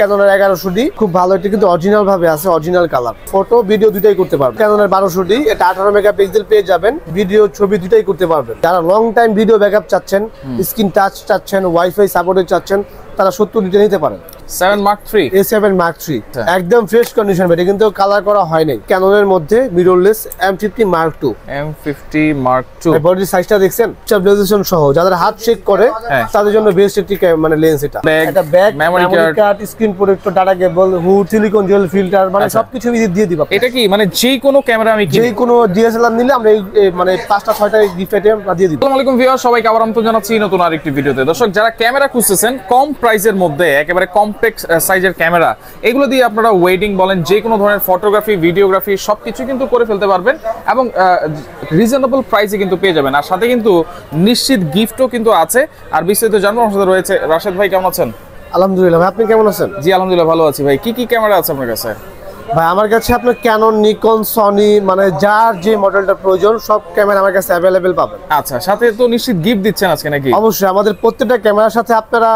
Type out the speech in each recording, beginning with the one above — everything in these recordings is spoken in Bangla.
ক্যাননের 1100D, খুব ভালো, এটা কিন্তু অরিজিনাল ভাবে আছে, অরিজিনাল কালার, ফটো ভিডিও দুটাই করতে পারবেন। ক্যাননের 1200D, এটা 18 মেগাপিক্সেল পেয়ে যাবেন, ভিডিও ছবি দুটাই করতে পারবেন। যারা লং টাইম ভিডিও ব্যাকআপ চাচ্ছেন, স্ক্রিন টাচ চাচ্ছেন, ওয়াইফাই সাপোর্টে চাচ্ছেন, তারা 70D নিতে পারেন। 7 Mark III, A7 Mark III, একদম ফ্রেশ কন্ডিশন, এটা কিন্তু কালার করা হয় নাই। ক্যাননের মধ্যে mirrorless M50 Mark II, M50 Mark II, body সাইজটা দেখছেন, স্টেবিলাইজেশন সহ, যাদের হাত শেক করে তাদের জন্য বেস্ট একটি মানে লেন্স। এটা back, memory card, screen protector, data cable, hood, silicon gel filter, মানে সবকিছু দিয়ে দিব। এটা কি মানে যে কোনো ক্যামেরা আমি যে কোনো DSLR নিলে আমরা মানে 5টা 6টা গিফট আইটেম দিয়ে দিব। আসসালামু আলাইকুম ভিউয়ার, সবাইকে আবার আমন্ত্রণ জানাচ্ছি নতুন আরেকটি ভিডিওতে। দর্শক, যারা ক্যামেরা খুঁজতেছেন কম প্রাইসের মধ্যে, একেবারে কম্প্যাক্ট সাইজের ক্যামেরা, এগুলো দিয়ে আপনারা ওয়েডিং বলেন, যে কোনো ধরনের ফটোগ্রাফি, ভিডিওগ্রাফি সবকিছু কিন্তু করে ফেলতে পারবেন এবং রিজনেবল প্রাইসে কিন্তু পেয়ে যাবেন। আর সাথে কিন্তু নিশ্চিত গিফটও কিন্তু আছে। আর বিস্তারিত জানবো, আমার সাথে রয়েছে রাশেদ ভাই। কেমন আছেন? আলহামদুলিল্লাহ ভাই, আপনি কেমন আছেন? জি আলহামদুলিল্লাহ ভালো আছি ভাই। কি ক্যামেরা আছে আপনার কাছে? ভাই আমার কাছে আপনার ক্যানন, নিকন, সনি, মানে যার যে মডেলটা প্রয়োজন সব ক্যামেরা আমার কাছে অ্যাভেলেবেল পাবেন। আচ্ছা, সাথে তো নিশ্চিত গিফট দিচ্ছেন আজকে নাকি? অবশ্যই, আমাদের প্রত্যেকটা ক্যামেরার সাথে আপনারা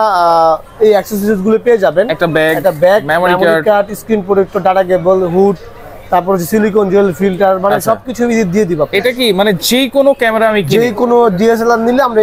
এই অ্যাক্সেসরিজ গুলো পেয়ে যাবেন। একটা bag, memory card, screen protector, data cable, hood, তারপর সিলিকন জেল ফিল্টার, মানে সবকিছু দিয়ে দিব। এটা কি মানে যে কোনো ক্যামেরা আমি যে কোনো DSLR নিলে আমরা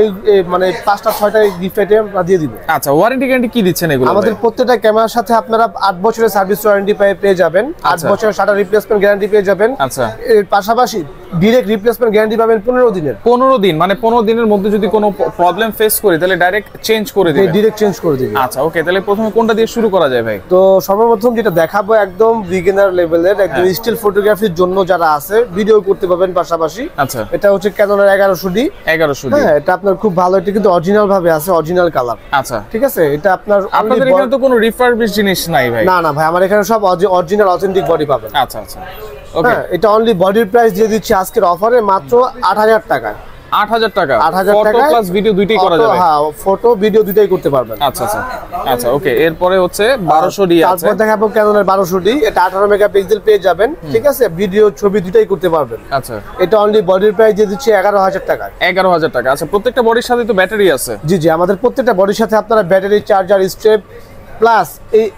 মানে 5টা 6টা গিফট আইটেম দিয়ে দিব। আচ্ছা, ওয়ারেন্টি গ্যারান্টি কি দিচ্ছেন এগুলো? আমাদের প্রত্যেকটা ক্যামেরার সাথে আপনারা 8 বছরের সার্ভিস ওয়ারেন্টি পেয়ে যাবেন, 8 বছরের শাটার রিপ্লেসমেন্ট গ্যারান্টি পেয়ে যাবেন। আচ্ছা, এর পাশাপাশি ডাইরেক্ট রিপ্লেসমেন্ট গ্যারান্টি পাবেন 15 দিনের। 15 দিন, মানে 15 দিনের মধ্যে যদি কোনো প্রবলেম ফেস করি তাহলে ডাইরেক্ট চেঞ্জ করে দিবেন? ডাইরেক্ট চেঞ্জ করে দিবেন। আচ্ছা ওকে, তাহলে প্রথমে কোনটা দিয়ে শুরু করা যায় ভাই? তো সর্বপ্রথম যেটা দেখাবো একদম বিগিনার লেভেলের, একদম স্টিল ফটোগ্রাফির জন্য যারা আছে, ভিডিও করতে পারবেন পাশাপাশি। আচ্ছা, এটা হচ্ছে ক্যাননের 1100D। হ্যাঁ, এটা আপনার খুব ভালো, এটা কিন্তু অরিজিনাল ভাবে আছে, অরিজিনাল কালার। আচ্ছা, ঠিক আছে। এটা আপনাদের এখানে তো কোনো রিফারবিশ জিনিস নাই ভাই? না ভাই, আমার এখানে সব অরিজিনাল অথেন্টিক বডি পাবেন। আচ্ছা ওকে, এটা অনলি বডির প্রাইস দিয়ে দিচ্ছি আজকের অফারে মাত্র 8000 টাকায়। 8000 টাকা? 8000 টাকা প্লাস ভিডিও দুইটাই করা যাবে? হ্যাঁ, ফটো ভিডিও দুইটাই করতে পারবেন। আচ্ছা ওকে, এরপরে হচ্ছে 1200D আছে। তারপর দেখাবো ক্যাননের 1200D, এটা 18 মেগাপিক্সেল পেয়ে যাবেন। ঠিক আছে, ভিডিও ছবি দুইটাই করতে পারবেন। আচ্ছা, এটা অনলি বডির প্রাইস দিয়ে দিচ্ছি 11000 টাকায়। 11000 টাকা। আচ্ছা, প্রত্যেকটা বডির সাথে তো ব্যাটারি আছে? জি, আমাদের প্রত্যেকটা বডির সাথে আপনারা ব্যাটারি, চার্জার, স্ট্রেপ প্লাস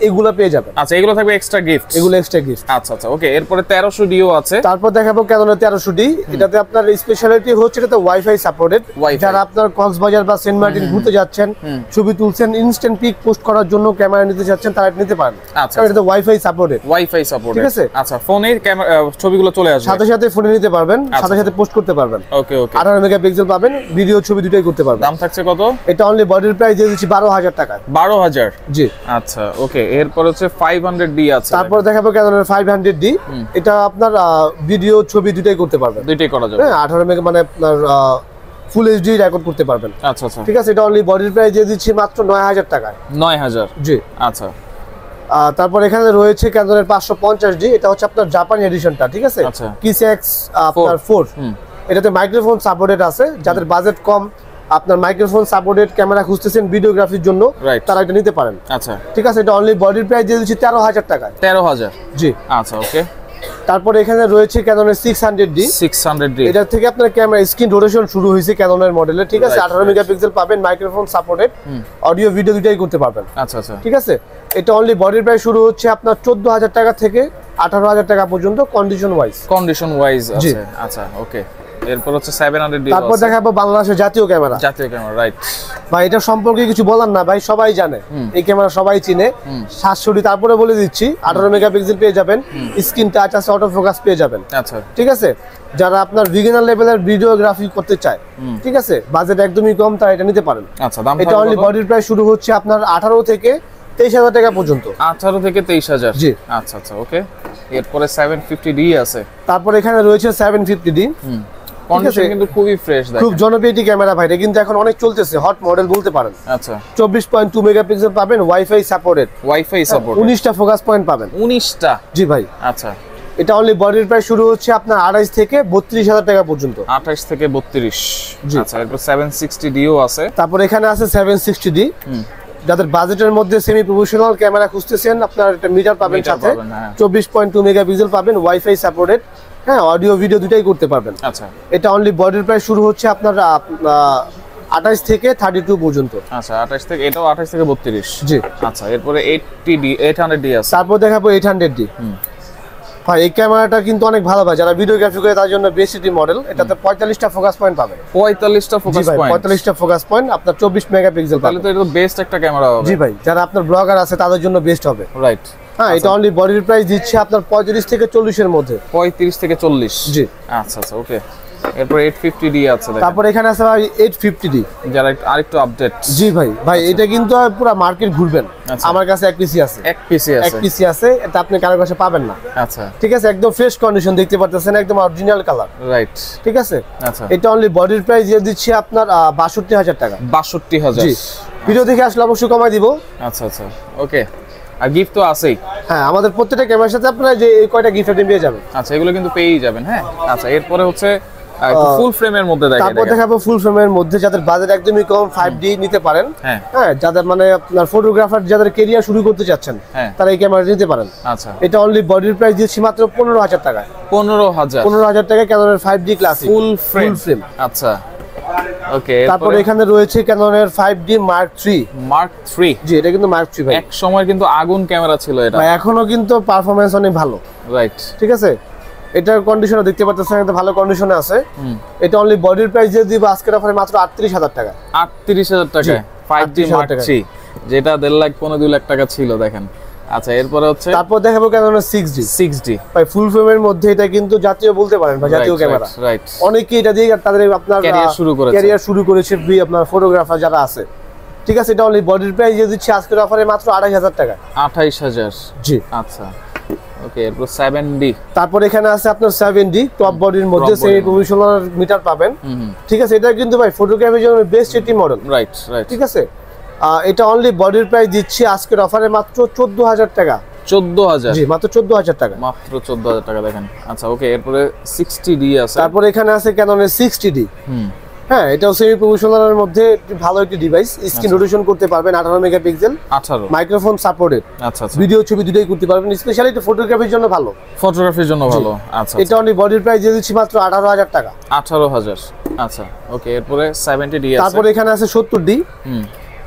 এগুলো পেয়ে যাবেন। আচ্ছা, এগুলো থাকবে এক্সট্রা গিফট? এগুলো এক্সট্রা গিফট। আচ্ছা ওকে, এরপরে 1300Dও আছে। তারপর দেখাবো ক্যাননের 1300D, এটাতে আপনার স্পেশালিটি হচ্ছে এটাতে ওয়াইফাই সাপোর্টেড। যারা আপনার কক্সবাজার বা সেন্ট মার্টিন ঘুরতে যাচ্ছেন, ছবি তুলছেন, ইনস্ট্যান্ট পিক পোস্ট করার জন্য ক্যামেরা নিতে যাচ্ছেন, তারা নিতে পারেন। আচ্ছা, এটাতে ওয়াইফাই সাপোর্টেড। ঠিক আছে। আচ্ছা, ফোনে ক্যামেরা ছবিগুলো চলে আসবে, সাথে ফোনে নিতে পারবেন, সাথে পোস্ট করতে পারবেন। ওকে 18 মেগাপিক্সেল পাবেন, ভিডিও ছবি দুটাই করতে পারবেন। দাম থাকছে কত? এটা অনলি বডির প্রাইস দিয়ে দিচ্ছি 12000 টাকা। 12000? জি। আচ্ছা ওকে, এরপর হচ্ছে 500D আছে। তারপর দেখাবো ক্যাননের 500D, এটা আপনার ভিডিও ছবি দুটাই করতে পারবেন, দুইটাই করা যাবে। হ্যাঁ, 18 মেগা মানে আপনার ফুল এইচডি রেকর্ড করতে পারবেন। আচ্ছা ঠিক আছে। এটা অনলি বডির প্রাইস দিয়ে দিচ্ছি মাত্র 9000 টাকায়। 9000? জি। আচ্ছা, তারপর এখানে রয়েছে ক্যাননের 550D, এটা হচ্ছে আপনার জাপানি এডিশনটা। ঠিক আছে, কিসেক্স আপনার 4, এটাতে মাইক্রোফোন সাপোর্টেড আছে। যাদের বাজেট কম, আপনার মাইক্রোফোন সাপোর্টেড ক্যামেরা খুঁজতেছেন ভিডিওগ্রাফির জন্য, তারা এটা নিতে পারেন। আচ্ছা ঠিক আছে। এটা অনলি বডির প্রাইস দিয়ে দিচ্ছি 13000 টাকায়। 13000? জি। আচ্ছা ওকে। তারপর এখানে রয়েছে ক্যাননের 600D। এটা থেকে আপনার ক্যামেরা স্ক্রিন রোটেশন শুরু হয়েছে ক্যাননের মডেলে। ঠিক আছে, 18 মেগাপিক্সেল পাবেন, মাইক্রোফোন সাপোর্টেড, অডিও ভিডিও দুটাই করতে পারবেন। আচ্ছা ঠিক আছে। এটা অনলি বডির প্রাইস শুরু হচ্ছে আপনার 14000 টাকা থেকে 18000 টাকা পর্যন্ত কন্ডিশন ওয়াইজ আছে। আচ্ছা ওকে, এরপর হচ্ছে 700D। তারপর দেখাবো বাংলাদেশের জাতীয় ক্যামেরা। রাইট ভাই, এটা সম্পর্কে কিছু বলার না ভাই, সবাই জানে এই ক্যামেরা, সবাই চিনে। 700D। তারপরে বলে দিচ্ছি 18 মেগাপিক্সেল পেয়ে যাবেন, স্ক্রিন টাচ আছে, অটো ফোকাস পেয়ে যাবেন। আচ্ছা ঠিক আছে। যারা আপনার বিগিনার লেভেলের ভিডিওগ্রাফি করতে চায়, ঠিক আছে, বাজেট একদমই কম, তারা এটা নিতে পারেন। আচ্ছা, দাম? এটা অনলি বডির প্রাইস শুরু হচ্ছে আপনার 18 থেকে 23000 টাকা পর্যন্ত। 18 থেকে 23000? জি। আচ্ছা ওকে, এরপরে 750D আছে। তারপর এখানে রয়েছে 750D। কন্ডিশন কিন্তু খুবই ফ্রেশ, খুব জনপ্রিয় ক্যামেরা ভাই, এটা কিন্তু এখন অনেক চলতেছে, হট মডেল বলতে পারেন। আচ্ছা, 24.2 মেগাপিক্সেল পাবেন, ওয়াইফাই সাপোর্টেড। 19টা ফোকাস পয়েন্ট পাবেন। 19টা? জি ভাই। আচ্ছা, এটা অনলি বডির প্রাইস শুরু হচ্ছে আপনার 28 থেকে 32000 টাকা পর্যন্ত। 28 থেকে 32? আচ্ছা, এরপর 760Dও আছে। তারপর এখানে আছে 760D। যাদের বাজেটের মধ্যে সেমি প্রফেশনাল ক্যামেরা খুঁজতেছেন, আপনার একটা মিটার পাবেন সাথে, 24.2 মেগাপিক্সেল পাবেন, ওয়াইফাই সাপোর্টেড, হ্যাঁ, অডিও ভিডিও দুটাই করতে পারবেন। আচ্ছা, এটা অনলি বডির প্রাইস শুরু হচ্ছে আপনার 28 থেকে 32 পর্যন্ত। আচ্ছা 28 থেকে, এটাও 28 থেকে 32। জি। আচ্ছা এরপরে 80D 800D আছে। তারপর দেখাবো 800D। ভাই এই ক্যামেরাটা কিন্তু অনেক ভালো ভাই, যারা ভিডিওগ্রাফি করে তার জন্য বেস্ট একটি মডেল। এটাতে 45টা ফোকাস পয়েন্ট পাবেন। 45টা ফোকাস পয়েন্ট? 45টা ফোকাস পয়েন্ট, আপনার 24 মেগাপিক্সেল। তাহলে তো এটা তো বেস্ট একটা ক্যামেরা হবে। জি ভাই, যারা আপনার ব্লগার আছে তাদের জন্য বেস্ট হবে। রাইট। হ্যাঁ, এটা অনলি বডির প্রাইস দিচ্ছে আপনার 35 থেকে 40 এর মধ্যে। 35 থেকে 40। জি। আচ্ছা আচ্ছা ওকে। এরপর 850D আছে দেখেন। তারপর এখানে আছে ভাই 850D, যারা আরেকটু আপডেট। জি ভাই, এটা কিন্তু পুরো মার্কেট ঘুরবেন। আমার কাছে এক পিসি আছে। এক পিসি আছে, এটা আপনি কারো কাছে পাবেন না। আচ্ছা ঠিক আছে, একদম ফ্রেশ কন্ডিশন দেখতে পাচ্ছেন, একদম অরিজিনাল কালার। রাইট। ঠিক আছে। আচ্ছা এটা অনলি বডির প্রাইস দিয়ে দিচ্ছি আপনার 62,000 টাকা। 62,000। জি। ভিডিও দেখে আসলে অবশ্যই কমাই দিব। আচ্ছা আচ্ছা ওকে। আর গিফট তো আছেই। হ্যাঁ, আমাদের প্রত্যেকটা ক্যামেরার সাথে আপনারা যে এই কয়টা গিফট আইটেম পেয়ে যাবেন। আচ্ছা এগুলো কিন্তু পেয়েই যাবেন। হ্যাঁ আচ্ছা এরপরে হচ্ছে ফুল ফ্রেমের মধ্যে দেখেন। তারপর দেখাবো ফুল ফ্রেমের মধ্যে, যাদের বাজেট একদমই কম 5D নিতে পারেন। হ্যাঁ, যাদের মানে আপনার ফটোগ্রাফার যাদের ক্যারিয়ার শুরু করতে চাচ্ছেন তারা এই ক্যামেরা নিতে পারেন। আচ্ছা এটা অনলি বডির প্রাইস দিচ্ছি মাত্র 15,000 টাকা। 15,000 টাকা ক্যাননের 5D ক্লাসিক ফুল ফ্রেম। আচ্ছা ওকে। তারপর এখানে রয়েছে ক্যাননের 5D Mark III। জি, এটা কিন্তু Mark III ভাই। এক সময় কিন্তু আগুন ক্যামেরা ছিল এটা। ভাই এখনো কিন্তু পারফরম্যান্স অনেক ভালো। রাইট। ঠিক আছে, এটার কন্ডিশন দেখতে পাচ্ছেন, এটা ভালো কন্ডিশনে আছে। এটা অনলি বডির প্রাইস দিয়ে দিব আজকের অফারে মাত্র 38,000 টাকা। 38,000 টাকায় 5D Mark III, যেটা 1.5 লাখ 2 লাখ টাকা ছিল দেখেন। আচ্ছা এরপরে হচ্ছে তারপর দেখাবো ক্যাননের 6D। ভাই ফুল ফ্রেমের মধ্যে এটা কিন্তু জাতীয় বলতে পারেন বা জাতীয় ক্যামেরা। রাইট। অনেকেই এটা দিয়ে তাদের আপনার ক্যারিয়ার শুরু করেছে আপনার ফটোগ্রাফার যারা আছে। ঠিক আছে, এটা অনলি বডির প্রাইস দিয়ে দিচ্ছি আজকের অফারে মাত্র 28,000 টাকা। 28,000। জি। আচ্ছা ওকে। এরপর 7D। তারপর এখানে আছে আপনার 7D টপ বডির মধ্যে সেমি প্রফেশনাল মিটার পাবেন। ঠিক আছে, এটা কিন্তু ভাই ফটোগ্রাফির জন্য বেস্ট একটি মডেল। Right right. ঠিক আছে, এটা অনলি বডির প্রাইস দিচ্ছি আজকের অফারে মাত্র 14,000 টাকা। 14,000? জি, মাত্র 14,000 টাকা। মাত্র 14,000 টাকা দেখেন। আচ্ছা ওকে। এরপরে 60D আছে। তারপর এখানে আছে ক্যাননের 60D। হ্যাঁ, এটাও সেমি প্রফেশনালের মধ্যে ভালো একটি ডিভাইস। স্ক্রিন রোটেশন করতে পারবেন, 18 মেগাপিক্সেল, 18 মাইক্রোফোন সাপোর্টেড। আচ্ছা আচ্ছা। ভিডিও ছবি দুটোই করতে পারবেন, স্পেশালি এটা ফটোগ্রাফির জন্য ভালো। ফটোগ্রাফির জন্য ভালো। আচ্ছা। এটা অনলি বডির প্রাইস দিয়ে দিচ্ছি মাত্র 18,000 টাকা। 18,000। আচ্ছা ওকে। এরপরে 70D আছে। তারপর এখানে আছে 70D।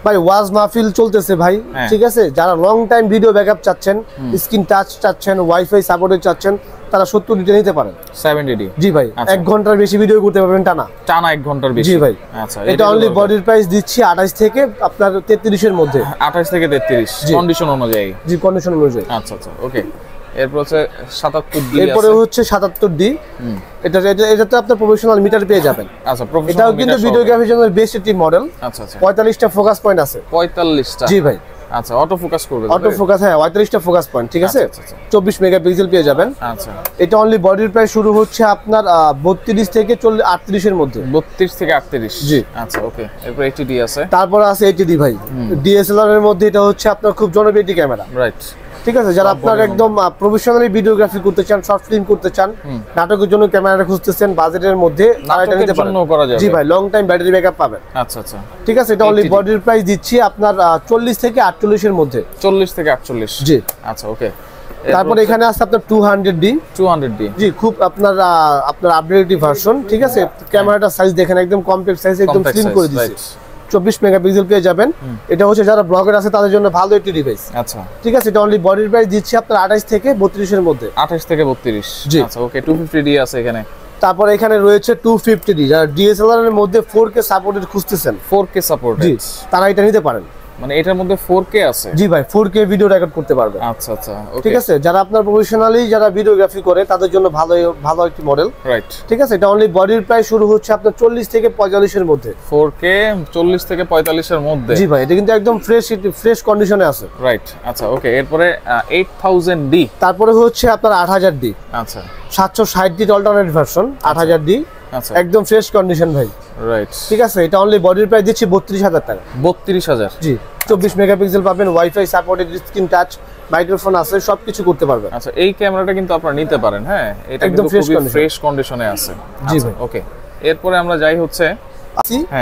ভাই ওয়াজ মাহফিল চলতেছে ভাই। ঠিক আছে, যারা লং টাইম ভিডিও ব্যাকআপ চাচ্ছেন, স্ক্রিন টাচ চাচ্ছেন, ওয়াইফাই সাপোর্টেড চাচ্ছেন, তারা 70D নিতে পারেন। 70D? জি ভাই, 1 ঘন্টার বেশি ভিডিও করতে পারবেন টানা 1 ঘন্টার বেশি। জি ভাই। আচ্ছা, এটা অনলি বডির প্রাইস দিচ্ছি 28 থেকে আপনার 33 এর মধ্যে। 28 থেকে 33 কন্ডিশন অনুযায়ী? জি, কন্ডিশন অনুযায়ী। আচ্ছা আচ্ছা ওকে। এরপর হচ্ছে 77D। এরপরে হচ্ছে 77D। এটাতে আপনি প্রফেশনাল মিটার পেয়ে যাবেন। আচ্ছা, প্রফেশনাল এটাও কিন্তু ভিডিওগ্রাফির জন্য বেস্ট একটি মডেল। আচ্ছা আচ্ছা। 45টা ফোকাস পয়েন্ট আছে। 45টা? জি ভাই। আচ্ছা, অটো ফোকাস করবে? অটো ফোকাস, হ্যাঁ, 45টা ফোকাস পয়েন্ট। ঠিক আছে, 24 মেগাপিক্সেল পেয়ে যাবেন। আচ্ছা। এটা অনলি বডির প্রাইস শুরু হচ্ছে আপনার 32 থেকে 38 এর মধ্যে। 32 থেকে 38? জি। আচ্ছা ওকে। এরপর 80D আছে। তারপর আছে 80D ভাই। ডিএসএলআর এর মধ্যে এটা হচ্ছে আপনার খুব জনপ্রিয় একটি ক্যামেরা। রাইট। ঠিক আছে, যারা আপনার একদম প্রফেশনালি ভিডিওগ্রাফি করতে চান, শর্ট ফিল্ম করতে চান, নাটকের জন্য ক্যামেরা খুঁজতেছেন বাজেটের মধ্যে, তারা এটা নিতে পারেন। জি ভাই, লং টাইম ব্যাটারি ব্যাকআপ পাবেন। আচ্ছা আচ্ছা। ঠিক আছে, এটা অনলি বডির প্রাইস দিচ্ছি আপনার 40 থেকে 48 এর মধ্যে। 40 থেকে 48? জি। আচ্ছা ওকে। তারপর এখানে আছে আপনার 200D। 200D? জি, খুব আপনার আপডেটেড ভার্সন। ঠিক আছে, ক্যামেরাটা সাইজ দেখেন, একদম কম্প্যাক্ট সাইজ, একদম স্লিম করে দিয়েছে। 24 মেগাপিক্সেল পেয়ে যাবেন। এটা হচ্ছে যারা ব্লগার আছে তাদের জন্য ভালো একটি ডিভাইস। আচ্ছা। ঠিক আছে, এটা অনলি বডির প্রাইস দিচ্ছি আপনার 28 থেকে 32 এর মধ্যে। 28 থেকে 32? জি। আচ্ছা ওকে। 250D আছে এখানে। তারপর এখানে রয়েছে 250D, যারা ডিএসএলআর এর মধ্যে 4K সাপোর্টেড খুঁজতেছেন। 4K supported? জি, তারা এটা নিতে পারেন। মানে এটার মধ্যে 4K আছে? জি ভাই, 4K ভিডিও রেকর্ড করতে পারবে। আচ্ছা আচ্ছা ওকে। ঠিক আছে, যারা আপনার প্রফেশনালি যারা ভিডিওগ্রাফি করে তাদের জন্য ভালো একটি মডেল। রাইট। ঠিক আছে, এটা অনলি বডির প্রাইস শুরু হচ্ছে আপনার 40 থেকে 45 এর মধ্যে। 4K 40 থেকে 45 এর মধ্যে? জি ভাই, এটা কিন্তু একদম ফ্রেশ কন্ডিশনে আছে। রাইট। আচ্ছা ওকে। এরপরে 8000D। তারপরে হচ্ছে আপনার 8000D। আচ্ছা। 760D alternate version, 8000D। আচ্ছা, একদম ফ্রেশ কন্ডিশন ভাই। রাইট। ঠিক আছে, এটা অনলি বডির প্রাইস দিচ্ছি 32,000 টাকা। 32,000? জি, 24 মেগাপিক্সেল পাবেন, wifi supported, screen touch, microphone আছে, সবকিছু করতে পারবেন। আচ্ছা, এই ক্যামেরাটা কিন্তু আপনারা নিতে পারেন। হ্যাঁ, এটা একদম কিন্তু খুবই ফ্রেশ কন্ডিশনে আছে। জি ভাই। ওকে। এরপরে আমরা যাই হচ্ছে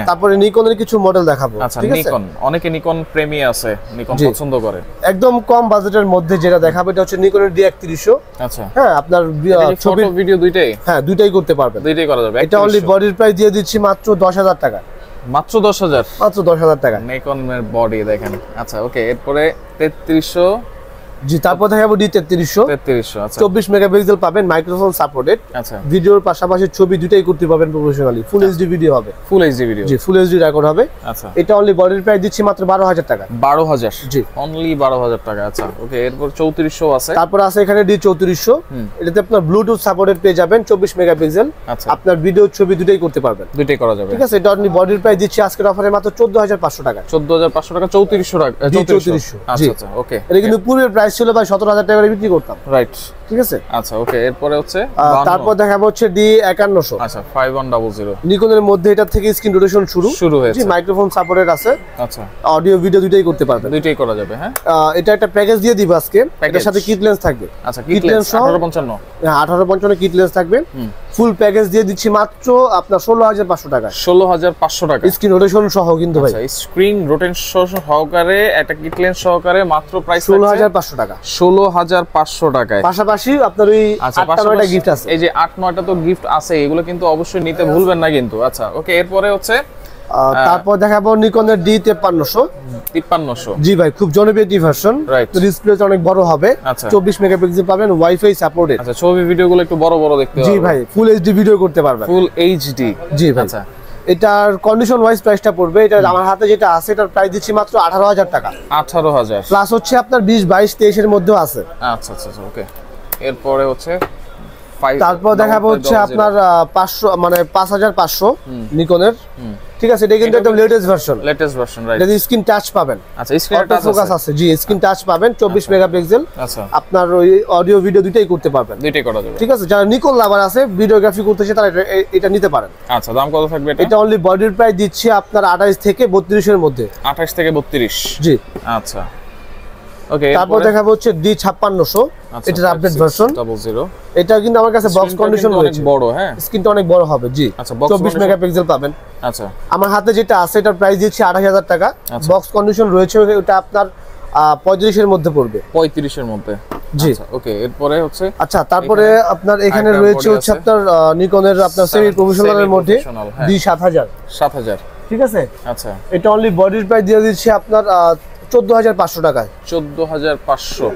তারপরে নিকনের কিছু মডেল দেখাবো। আচ্ছা, নিকন, অনেকে নিকন প্রেমী আছে, নিকন পছন্দ করে। একদম কম বাজেটের মধ্যে যেটা দেখাবো এটা হচ্ছে নিকনের D3100। আচ্ছা। হ্যাঁ, আপনার ছবি ভিডিও দুইটাই? হ্যাঁ, দুইটাই করতে পারবেন। দুইটাই করা যাবে। এটা অনলি বডির প্রাইস দিয়ে দিচ্ছি মাত্র 10,000 টাকা। মাত্র 10,000 মাত্র 10,000 টাকা। নিকনের বডি দেখেন। আচ্ছা ওকে, এরপরে 3300। জি, তারপর দেখাবো D3300। 3300 আচ্ছা। 24 মেগাপিক্সেল পাবেন, মাইক্রোফোন সাপোর্টেড। আচ্ছা, ভিডিওর পাশাপাশি ছবি দুটাই করতে পারবেন প্রফেশনালি। ফুল এইচডি ভিডিও হবে। Full HD video. জি, ফুল এইচডি রেকর্ড হবে। আচ্ছা, এটা অনলি বডির প্রাইস দিচ্ছি মাত্র 12,000 টাকা। 12,000 জি, অনলি 12,000 টাকা। আচ্ছা ওকে, এরপর 3400 আছে। তারপর আছে এখানে D3400। এটাতে আপনার ব্লুটুথ সাপোর্টেড পেয়ে যাবেন, 24 মেগাপিক্সেল। আচ্ছা, আপনার ভিডিও ছবি দুটাই করতে পারবেন। দুইটাই করা যাবে। ঠিক আছে, এটা অনলি বডির প্রাইস দিচ্ছি আজকের অফারে মাত্র 14,500 টাকা। 14,500 টাকা, 3400 টাকা। 3400। আচ্ছা আচ্ছা ওকে। এটা কিন্তু পূর্বের প্রাইস ছিল ভাই 17,000 টাকা করে বিক্রি করতাম। রাইট, ঠিক আছে। আচ্ছা ওকে, এরপরে হচ্ছে তারপর দেখাবো হচ্ছে D5100। আচ্ছা 5100 নিকনের মধ্যে এটা থেকে স্ক্রিন রোটেশন শুরু হয়েছে। জি, মাইক্রোফোন সাপোর্টেড আছে। আচ্ছা, অডিও ভিডিও দুটাই করতে পারবেন। দুইটাই করা যাবে। হ্যাঁ, এটা একটা প্যাকেজ দিয়ে দিব আজকে। এটার সাথে কিট লেন্স থাকবে। আচ্ছা, কিট লেন্স 1855। হ্যাঁ, 1855 কিট লেন্স থাকবে। ফুল প্যাকেজ দিয়ে দিচ্ছি মাত্র আপনার 16,500 টাকা। 16,500 টাকা স্ক্রিন রোটেশন সহ কিন্তু ভাই। আচ্ছা, স্ক্রিন রোটেশন সহকারে একটা কিট লেন্স সহকারে মাত্র প্রাইস 16,500 টাকা। 16,500 টাকায়। পাশাপাশি আপনার ওই 8টা-9টা গিফট আছে। এই যে 8-9টা তো গিফট আছে, এগুলো কিন্তু অবশ্যই নিতে ভুলবেন না কিন্তু। আচ্ছা ওকে, এরপরে হচ্ছে তারপর দেখাবো নিকনের D5300। 5300। জি ভাই, খুব জনপ্রিয় ভার্সন। Right. ডিসপ্লেটা অনেক বড় হবে। আচ্ছা। 24 মেগাপিক্সেল পাবেন, ওয়াইফাই সাপোর্টেড। আচ্ছা, ছবি ভিডিওগুলো একটু বড় বড় দেখতে জি ভাই, ফুল এইচডি ভিডিও করতে পারবেন। Full HD. জি ভাই। আচ্ছা, এটার কন্ডিশন ওয়াইজ প্রাইসটা পড়বে, এটা আমার হাতে যেটা আছে এটার প্রাইস দিচ্ছি মাত্র 18,000 টাকা। 18,000 প্লাস হচ্ছে আপনার 20, 22, 23 এর মধ্যেও আছে। আচ্ছা আচ্ছা ওকে, এরপরে হচ্ছে তারপর দেখাবো হচ্ছে আপনার 500 মানে 5500 নিকনের। ঠিক আছে, এটা কিন্তু একদম লেটেস্ট ভার্সন। রাইট। এটা স্ক্রিন টাচ পাবেন। আচ্ছা, স্ক্রিন টাচ ফোকাস আছে। জি, স্ক্রিন টাচ পাবেন, 24 মেগাপিক্সেল। আচ্ছা, আপনার ওই অডিও ভিডিও দুটাই করতে পারবেন। দুইটাই করা যাবে। ঠিক আছে, যারা নিকন লাভার আছে, ভিডিওগ্রাফি করতেছে, তারা এটা নিতে পারেন। আচ্ছা, দাম কত থাকবে এটা? এটা অনলি বডির প্রাইস দিচ্ছি আপনার 28 থেকে 32 এর মধ্যে। 28 থেকে 32। জি। আচ্ছা ওকে, তারপর দেখাবো হচ্ছে D5600। এটার আপডেট ভার্সন 00। এটা কিন্তু আমার কাছে বক্স কন্ডিশন রয়েছে। অনেক বড়। হ্যাঁ, স্ক্রিনটা অনেক বড় হবে। জি। আচ্ছা, বক্স 24 মেগাপিক্সেল পাবেন। আচ্ছা, আমার হাতে যেটা আছে এটার প্রাইস দিচ্ছি 28,000 টাকা। বক্স কন্ডিশন রয়েছে, ওটা আপনার 35 এর মধ্যে পড়বে। 35 এর মধ্যে। জি। আচ্ছা ওকে, এরপরে হচ্ছে আচ্ছা, তারপরে আপনার এখানে রয়েছে হচ্ছে আপনার নিকনের আপনার সেমি প্রফেশনালের মধ্যে D7000। 7000। ঠিক আছে। আচ্ছা, এটা অনলি বডির প্রাইস দিয়ে দিচ্ছি আপনার 14,500 টাকায়। 14,500।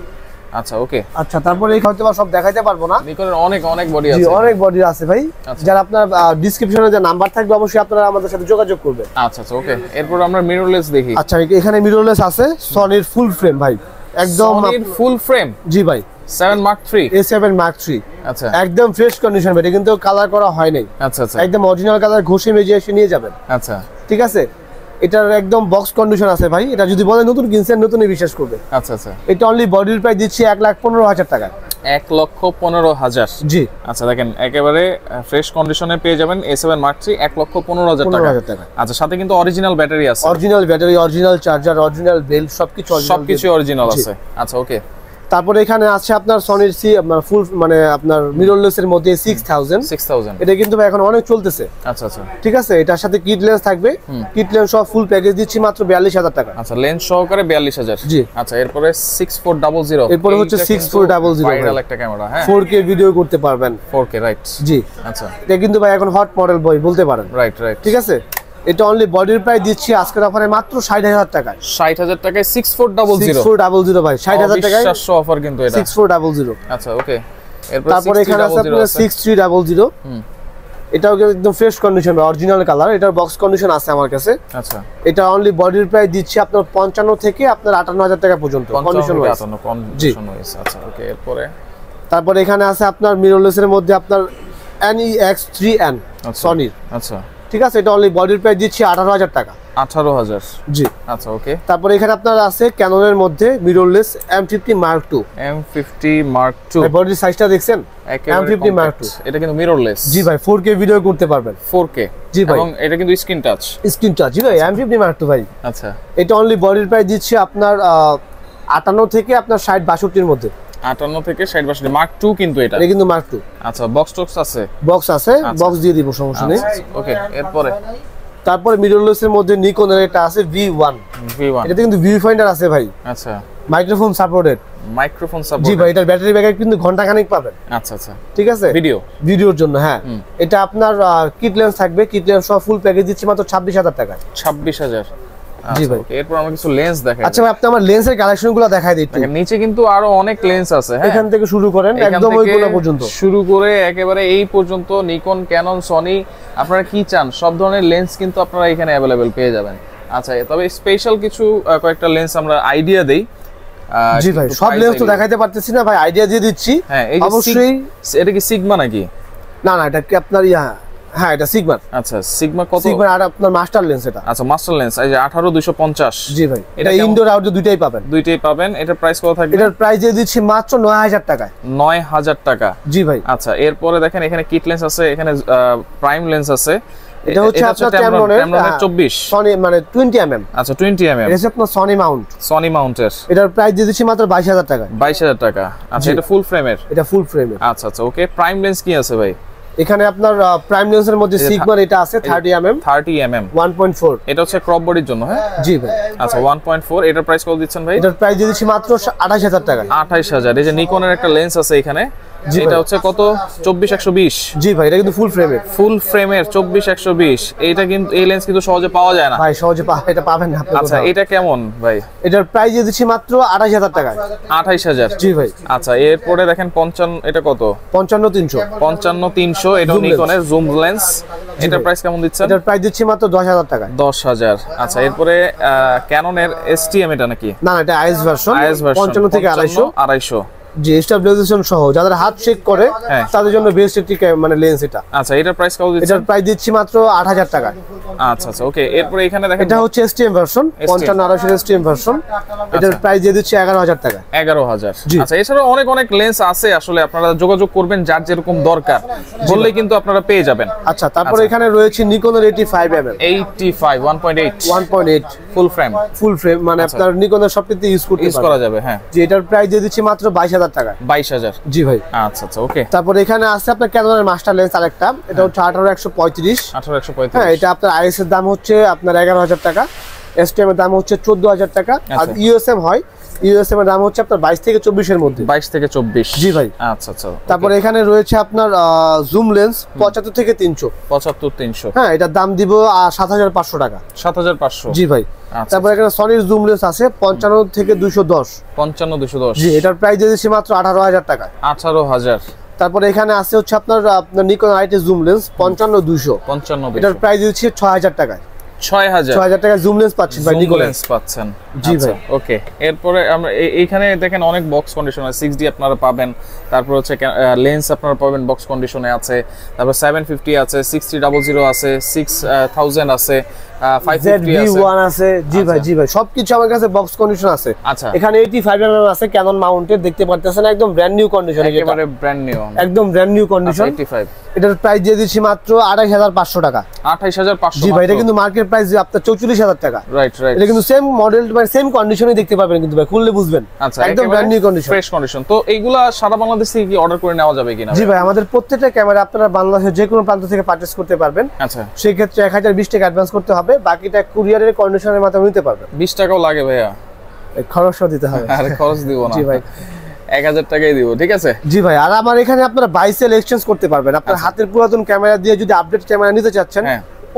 আচ্ছা ওকে। আচ্ছা, তারপরে এই হয়তো সব দেখাইতে পারবো না। নিকনের অনেক অনেক বডি জি, আছে। অনেক বডি আছে ভাই। যারা আপনার ডেসক্রিপশনে যে নাম্বার থাকবে, অবশ্যই আপনারা আমাদের সাথে যোগাযোগ করবেন। আচ্ছা আচ্ছা ওকে, এরপর আমরা মিররলেস দেখি। আচ্ছা, এখানে মিররলেস আছে, সনির ফুল ফ্রেম ভাই, একদম ফুল ফ্রেম। জি ভাই, 7 Mark III। A7 Mark III। আচ্ছা, একদম ফ্রেশ কন্ডিশন, এটা কিন্তু কালার করা হয় নাই। আচ্ছা আচ্ছা, একদম অরিজিনাল কালার, ঘষে মেজে এসে নিয়ে যাবেন। আচ্ছা ঠিক আছে, এটার একদম বক্স কন্ডিশন আছে ভাই। এটা যদি বলে নতুন কিনছেন, নতুনই বিশ্বাস করবে। আচ্ছা আচ্ছা, এটা অনলি বডির প্রাইস দিচ্ছি 1,15,000 টাকা। 1,15,000। জি। আচ্ছা, দেখেন একেবারে ফ্রেশ কন্ডিশনে পেয়ে যাবেন A7 Mark III 1,15,000 টাকা। আচ্ছা, সাথে কিন্তু অরিজিনাল ব্যাটারি আছে। Original battery, original charger, original bell, সবকিছু অরিজিনাল আছে। আচ্ছা ওকে, তারপরে এখানে আছে আপনার সনির আপনার ফুল মানে আপনার মিররলেস এর মধ্যে 6000। এটা কিন্তু ভাই এখন অনেক চলতেছে। আচ্ছা আচ্ছা, ঠিক আছে, এটার সাথে কিট লেন্স থাকবে। কিট লেন্স সহ ফুল প্যাকেজ দিচ্ছি মাত্র 42,000 টাকা। আচ্ছা, লেন্স সহকারে 42,000। জি। আচ্ছা, এরপরে 6400। এরপরে হচ্ছে 6400 ভাইরাল একটা ক্যামেরা। হ্যাঁ, 4K ভিডিও করতে পারবেন। 4K right. জি। আচ্ছা, এটা কিন্তু ভাই এখন হট মডেল বই বলতে পারেন। Right right. ঠিক আছে, এটা অনলি বডির প্রাইস দিচ্ছি আজকের অফারে মাত্র 60,000 টাকায়। 60,000 টাকায় 6400। 6400 ভাই, 60,000 টাকায় অবিশ্বাস্য অফার কিন্তু এটা। 6400। আচ্ছা ওকে, এরপর তারপরে এখানে আছে আপনার 6300। এটাও একদম ফ্রেশ কন্ডিশন, অরিজিনাল কালার। এটার বক্স কন্ডিশন আছে আমার কাছে। আচ্ছা, এটা অনলি বডির প্রাইস দিচ্ছি আপনার 55 থেকে আপনার 58,000 টাকা পর্যন্ত কন্ডিশন ওয়াইজ। জি। আচ্ছা ওকে, এরপরে তারপরে এখানে আছে আপনার মিররলেসের মধ্যে আপনার NEX3N সনির। আচ্ছা, ঠিক আছে, এটা অনলি বডির প্রাইস দিচ্ছি 18,000 টাকা। 18,000। জি। আচ্ছা ওকে, তারপরে এখানে আপনার আছে ক্যাননের মধ্যে mirrorless M50 Mark II। M50 Mark II। বডির সাইজটা দেখছেন? M50 Mark II। এটা কিন্তু মিররলেস। জি ভাই, 4K ভিডিও করতে পারবেন। 4K। জি ভাই, এবং এটা কিন্তু স্ক্রিন টাচ। Screen touch. জি ভাই, M50 Mark II ভাই। আচ্ছা, এটা অনলি বডির প্রাইস দিচ্ছি আপনার 58 থেকে আপনার 60-62 এর মধ্যে। 58 থেকে 60-62 Mark II কিন্তু এটা। এটা কিন্তু Mark II। আচ্ছা, বক্স টক্স আছে? বক্স আছে, বক্স দিয়ে দিব, সমস্যা নেই। ওকে, এরপরে তারপরে মিররলেসের মধ্যে নিকনের এটা আছে V1। V1। এটাতে কিন্তু ভিউ ফাইন্ডার আছে ভাই। আচ্ছা, মাইক্রোফোন সাপোর্টেড। মাইক্রোফোন সাপোর্ট, জি ভাই, এটার ব্যাটারি ব্যাকআপ কিন্তু ঘন্টাখানেক পাবেন। আচ্ছা আচ্ছা, ঠিক আছে, ভিডিওর জন্য। হ্যাঁ, এটা আপনার কিট লেন্স থাকবে, কিট লেন্স সহ ফুল প্যাকেজ দিচ্ছি মাত্র 26,000 টাকায়। 26,000। জি ভাই, এরপর আমরা কিছু লেন্স দেখাই। আচ্ছা ভাই, আপনি আমার লেন্সের কালেকশনগুলো দেখাই দিই। নিচে কিন্তু আরো অনেক লেন্স আছে, হ্যাঁ, এখান থেকে শুরু করেন একদম ওইগুলো পর্যন্ত, শুরু করে একেবারে এই পর্যন্ত নিকন, ক্যানন, সনি, আপনারা কি চান সব ধরনের লেন্স কিন্তু আপনারা এখানে अवेलेबल পেয়ে যাবেন। আচ্ছা, তবে স্পেশাল কিছু কয়েকটা লেন্স আমরা আইডিয়া দেই। জি ভাই, সব লেন্স তো দেখাইতে পারতেছি না ভাই, আইডিয়া দিয়ে দিচ্ছি। হ্যাঁ, এই অবশ্যই। এটা কি সিগমা নাকি? না না, এটা কি আপনার হ্যাঁ, এটা সিগমা। আচ্ছা, সিগমা কত? সিগমা আর আপনার মাস্টার লেন্স এটা। আচ্ছা, মাস্টার লেন্স এই যে 18250। জি ভাই, এটা ইনডোর আউটডোর দুইটাই পাবেন। দুইটাই পাবেন। এটার প্রাইস কত থাকবে? এটার প্রাইস দিয়ে দিচ্ছি মাত্র 9,000 টাকায়। 9,000 টাকা। জি ভাই। আচ্ছা, এরপরে দেখেন এখানে কিট লেন্স আছে, এখানে প্রাইম লেন্স আছে। এটা হচ্ছে আপনার Tamron-এর 24 সনি মানে 20 mm। আচ্ছা, 20 mm। এটা হচ্ছে আপনার সনি মাউন্ট। সনি মাউন্টের। এটার প্রাইস দিয়ে দিচ্ছি মাত্র 22,000 টাকায়। 22,000 টাকা। আচ্ছা, এটা ফুল ফ্রেমের? এটা ফুল ফ্রেমের। আচ্ছা আচ্ছা, ওকে। প্রাইম লেন্স কি আছে ভাই? এখানে আপনার প্রাইম লেন্সের মধ্যে সিগমার এটা আছে 30 mm। 30 mm 1.4। এটা হচ্ছে ক্রপ বডির জন্য, হ্যাঁ? জি ভাই। আচ্ছা, 1.4। এটার প্রাইস কত দিচ্ছেন ভাই? এটার প্রাইস দিয়ে দিচ্ছি মাত্র 28,000 টাকায়। 28,000। এই যে নিকনের একটা লেন্স আছে এখানে, এটা হচ্ছে কত? 24-120। জি ভাই, এটা কিন্তু ফুল ফ্রেমের। ফুল ফ্রেমের 24-120। এইটা কিন্তু এই লেন্স কিন্তু সহজে পাওয়া যায় না ভাই, সহজে এটা পাবেন না আপনি। আচ্ছা, এটা কেমন ভাই? এটার প্রাইস দিয়ে দিচ্ছি মাত্র 28,000 টাকায়। 28,000। জি ভাই। আচ্ছা, এরপরে দেখেন 55, এটা কত? 55-300। 55-300, এটা নিকনের জুম লেন্স। এটার প্রাইস কেমন দিচ্ছেন? এটার প্রাইস দিচ্ছি মাত্র 10,000 টাকায়। 10,000। আচ্ছা, এরপরে ক্যাননের STM এটা নাকি? না না, এটা আইএস ভার্সন। 55 থেকে 250। জি, স্টেবিলাইজেশন সহ যাদের হাত শেক করে তাদের জন্য বেস্ট একটি মানে লেন্স এটা। আচ্ছা, এটার প্রাইস কত দিচ্ছেন? এটার প্রাইস দিচ্ছি মাত্র 8,000 টাকায়। আচ্ছা আচ্ছা, ওকে। এরপরে এখানে দেখেন এটা হচ্ছে STM ভার্সন, 55-250 STM ভার্সন। এটার প্রাইস দিয়ে দিচ্ছি 11,000 টাকা। 11,000। আচ্ছা, এছাড়াও অনেক অনেক লেন্স আছে, আসলে আপনারা যোগাযোগ করবেন যার যেরকম দরকার, বললেই কিন্তু আপনারা পেয়ে যাবেন। আচ্ছা, তারপরে এখানে রয়েছে নিকনের 85 mm। 85 1.8 1.8 ফুল ফ্রেম। ফুল ফ্রেম মানে আপনার নিকনের সবকিছু ইউজ করা যাবে, হ্যাঁ। জি, এটার প্রাইস দিয়ে দিচ্ছি মাত্র 22,000 টাকা। 22,000। জি ভাই। আচ্ছা আচ্ছা, ওকে। তারপরে এখানে আছে আপনার ক্যাননের মাস্টার লেন্স আরেকটা, এটা হচ্ছে 18-135। 18-135। হ্যাঁ, এটা আপনার আইএস এর দাম হচ্ছে আপনার 11,000 টাকা, এসটিএম এর দাম হচ্ছে 14,000 টাকা, আর ইউএসএম হয়, ইউএসএম এর দাম হচ্ছে আপনার 22 থেকে 24 এর মধ্যে। 22 থেকে 24। জি ভাই। আচ্ছা আচ্ছা। তারপরে এখানে রয়েছে আপনার জুম লেন্স 75 থেকে 300। 75-300। হ্যাঁ, এটার দাম দিব 7,500 টাকা। 7,500। জি ভাই। তারপরে এখানে সনির জুম লেন্স আছে 55 থেকে 210। 55-210। জি, এটার প্রাইস দিয়েছি মাত্র 18,000 টাকা। 18,000। তারপরে এখানে আছে হচ্ছে আপনার নিকন আইটি জুম লেন্স 55-200। 55-200। এটার প্রাইস দিচ্ছি 6,000 টাকায়। 6,000 টাকা জুম লেন্স পাচ্ছেন ভাই, নিকন লেন্স পাচ্ছেন। জি ভাই। ওকে, এরপরে আমরা এইখানে দেখেন অনেক বক্স কন্ডিশনার 6D আপনারা পাবেন, তারপর হচ্ছে লেন্স আপনারা পাবেন বক্স কন্ডিশনে আছে, তারপর 750 আছে, 6000 আছে, 6000 আছে, 550 আছে। জি ভাই, জি ভাই, সবকিছু আমার কাছে বক্স কন্ডিশন আছে। আচ্ছা, এখানে 85 mm আছে ক্যানন মাউন্টেড, দেখতে পারতেছেন একদম ব্র্যান্ড নিউ কন্ডিশন, একেবারে ব্র্যান্ড নিউ, একদম ব্র্যান্ড নিউ কন্ডিশন। 85। এটার প্রাইস দিয়ে দিচ্ছি মাত্র 28,500 টাকা। 28,500। জি ভাই, এটা কিন্তু মার্কেট প্রাইস আপনার 44,000 টাকা। Right right. এটা কিন্তু সেম মডেল মানে সেম কন্ডিশনে দেখতে পাবেন কিন্তু ভাই, খুললে বুঝবেন। আচ্ছা, একদম brand new condition, fresh condition. তো এইগুলা সারা বাংলাদেশ থেকে কি অর্ডার করে নেওয়া যাবে কিনা? জি ভাই, আমাদের প্রত্যেকটা ক্যামেরা আপনারা বাংলাদেশের যে কোনো প্রান্ত থেকে পারচেজ করতে পারবেন। আচ্ছা, সেই ক্ষেত্রে 1020 টাকা অ্যাডভান্স করতে হবে, বাকিটা কুরিয়ারের কন্ডিশনের মাধ্যমে নিতে পারবেন। 20 টাকাও লাগে ভাইয়া? খরচও দিতে হবে। আরে খরচ দিব না। জি ভাই, 1000 টাকাই দিব, ঠিক আছে। জি ভাই, আর আমার এখানে আপনারা বাই সেল এক্সচেঞ্জ করতে পারবেন। আপনার হাতের পুরাতন ক্যামেরা দিয়ে যদি আপডেট ক্যামেরা নিতে চাচ্ছেন,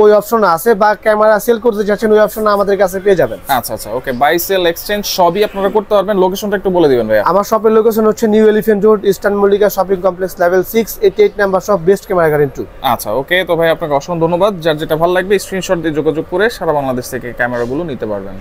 ওই অপশন আছে, বা ক্যামেরা সেল করতে চাচ্ছেন, ওই অপশন আমাদের কাছে পেয়ে যাবেন। আচ্ছা আচ্ছা, ওকে। বাই সেল এক্সচেঞ্জ সবই আপনারা করতে পারবেন। লোকেশনটা একটু বলে দিবেন ভাইয়া। আমার শপের লোকেশন হচ্ছে new elephant road, eastern Mallika shopping complex, level 6, 88 number shop, best camera garden 2। আচ্ছা, ওকে। তো ভাই আপনাকে অসংখ্য ধন্যবাদ। যার যেটা ভালো লাগবে স্ক্রিনশট দিয়ে যোগাযোগ করে সারা বাংলাদেশ থেকে ক্যামেরাগুলো নিতে পারবেন।